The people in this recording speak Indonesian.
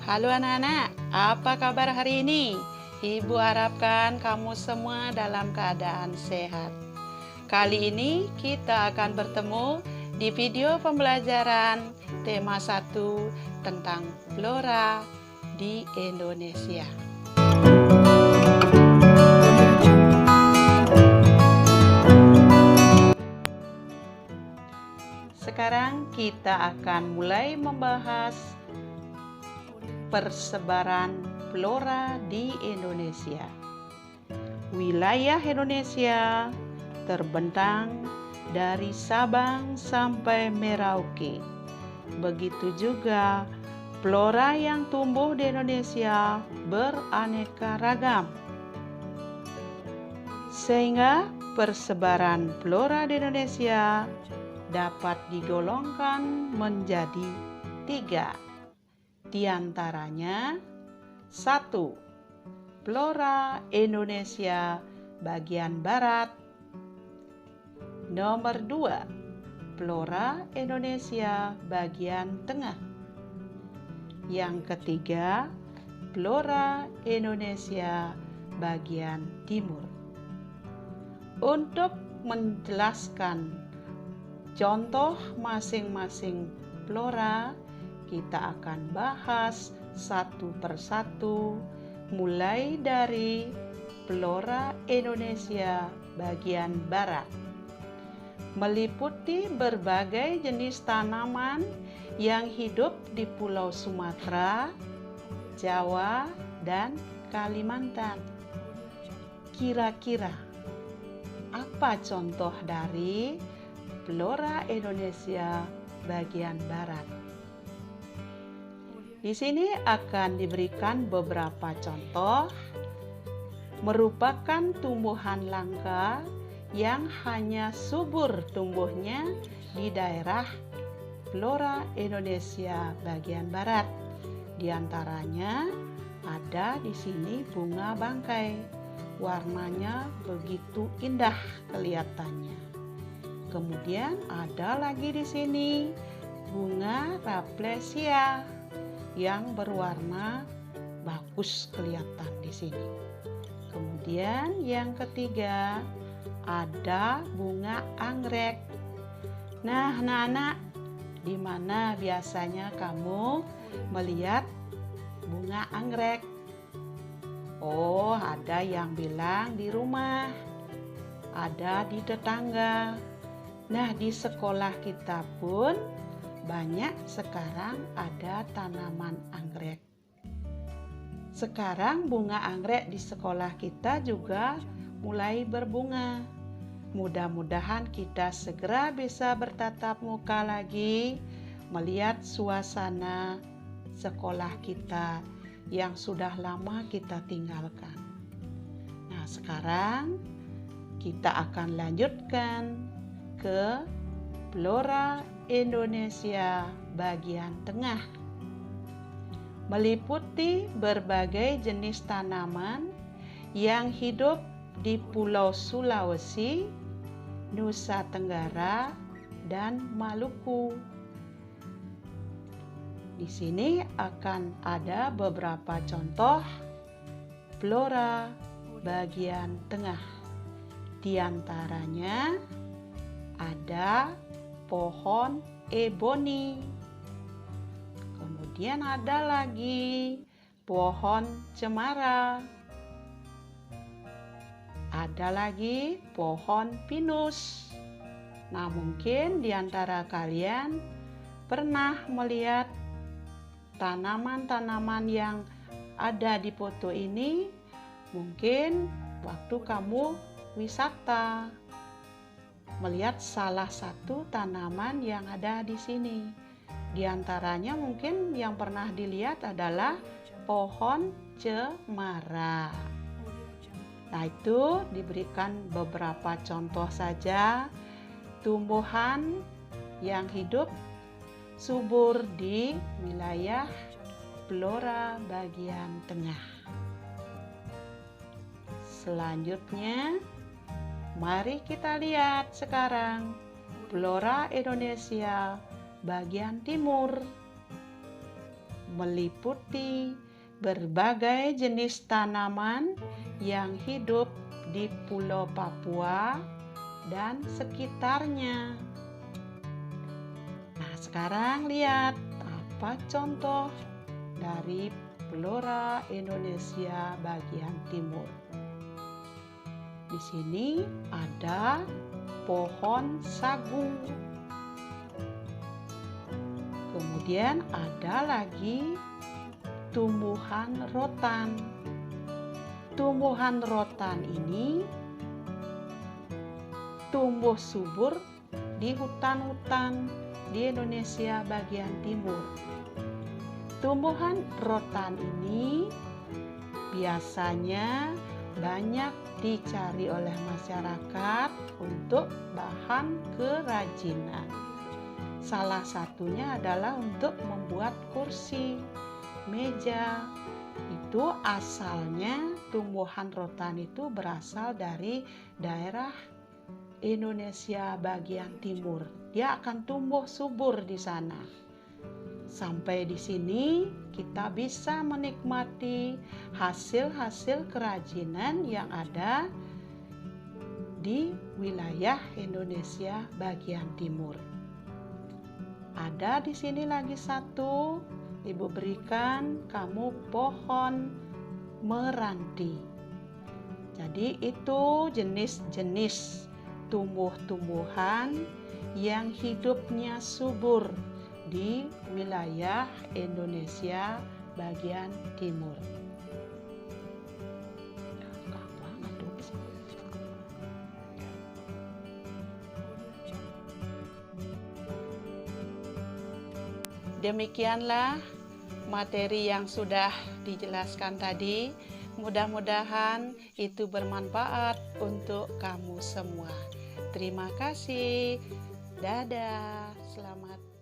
Halo anak-anak, apa kabar hari ini? Ibu harapkan kamu semua dalam keadaan sehat. Kali ini kita akan bertemu di video pembelajaran tema 1 tentang flora di Indonesia. Sekarang kita akan mulai membahas persebaran flora di Indonesia. Wilayah Indonesia terbentang dari Sabang sampai Merauke. Begitu juga flora yang tumbuh di Indonesia beraneka ragam. Sehingga persebaran flora di Indonesia dapat digolongkan menjadi 3. Di antaranya 1. Flora Indonesia bagian barat. Nomor 2. Flora Indonesia bagian tengah. Yang ketiga, flora Indonesia bagian timur. Untuk menjelaskan contoh masing-masing flora, kita akan bahas satu persatu, mulai dari flora Indonesia bagian barat. Meliputi berbagai jenis tanaman yang hidup di Pulau Sumatera, Jawa, dan Kalimantan. Kira-kira apa contoh dari flora Indonesia bagian barat? Di sini akan diberikan beberapa contoh, merupakan tumbuhan langka yang hanya subur tumbuhnya di daerah flora Indonesia bagian barat. Di antaranya ada di sini bunga bangkai, warnanya begitu indah kelihatannya. Kemudian ada lagi di sini bunga Rafflesia yang berwarna bagus kelihatan di sini. Kemudian yang ketiga ada bunga anggrek. Nah, anak-anak, di mana biasanya kamu melihat bunga anggrek? Oh, ada yang bilang di rumah, ada di tetangga. Nah, di sekolah kita pun banyak sekarang ada tanaman anggrek. Sekarang bunga anggrek di sekolah kita juga mulai berbunga. Mudah-mudahan kita segera bisa bertatap muka lagi, melihat suasana sekolah kita yang sudah lama kita tinggalkan. Nah, sekarang kita akan lanjutkan ke flora Indonesia bagian tengah. Meliputi berbagai jenis tanaman yang hidup di Pulau Sulawesi, Nusa Tenggara, dan Maluku. Di sini akan ada beberapa contoh flora bagian tengah. Di antaranya ada pohon eboni. Kemudian ada lagi pohon cemara. Ada lagi pohon pinus. Nah, mungkin di antara kalian pernah melihat tanaman-tanaman yang ada di foto ini, mungkin waktu kamu wisata melihat salah satu tanaman yang ada di sini. Di antaranya mungkin yang pernah dilihat adalah pohon cemara. Nah, itu diberikan beberapa contoh saja tumbuhan yang hidup subur di wilayah flora bagian tengah. Selanjutnya, mari kita lihat sekarang flora Indonesia bagian timur. meliputi berbagai jenis tanaman yang hidup di Pulau Papua dan sekitarnya. Nah, sekarang lihat apa contoh dari flora Indonesia bagian timur. Di sini ada pohon sagu. Kemudian ada lagi tumbuhan rotan. Tumbuhan rotan ini tumbuh subur di hutan-hutan di Indonesia bagian timur. Tumbuhan rotan ini biasanya banyak dicari oleh masyarakat untuk bahan kerajinan. Salah satunya adalah untuk membuat kursi, meja. Itu asalnya tumbuhan rotan itu berasal dari daerah Indonesia bagian timur. Dia akan tumbuh subur di sana. Sampai di sini kita bisa menikmati hasil-hasil kerajinan yang ada di wilayah Indonesia bagian timur. Ada di sini lagi satu, Ibu berikan kamu pohon meranti. Jadi itu jenis-jenis tumbuh-tumbuhan yang hidupnya subur di wilayah Indonesia bagian timur. Demikianlah materi yang sudah dijelaskan tadi. Mudah-mudahan itu bermanfaat untuk kamu semua. Terima kasih. Dadah. Selamat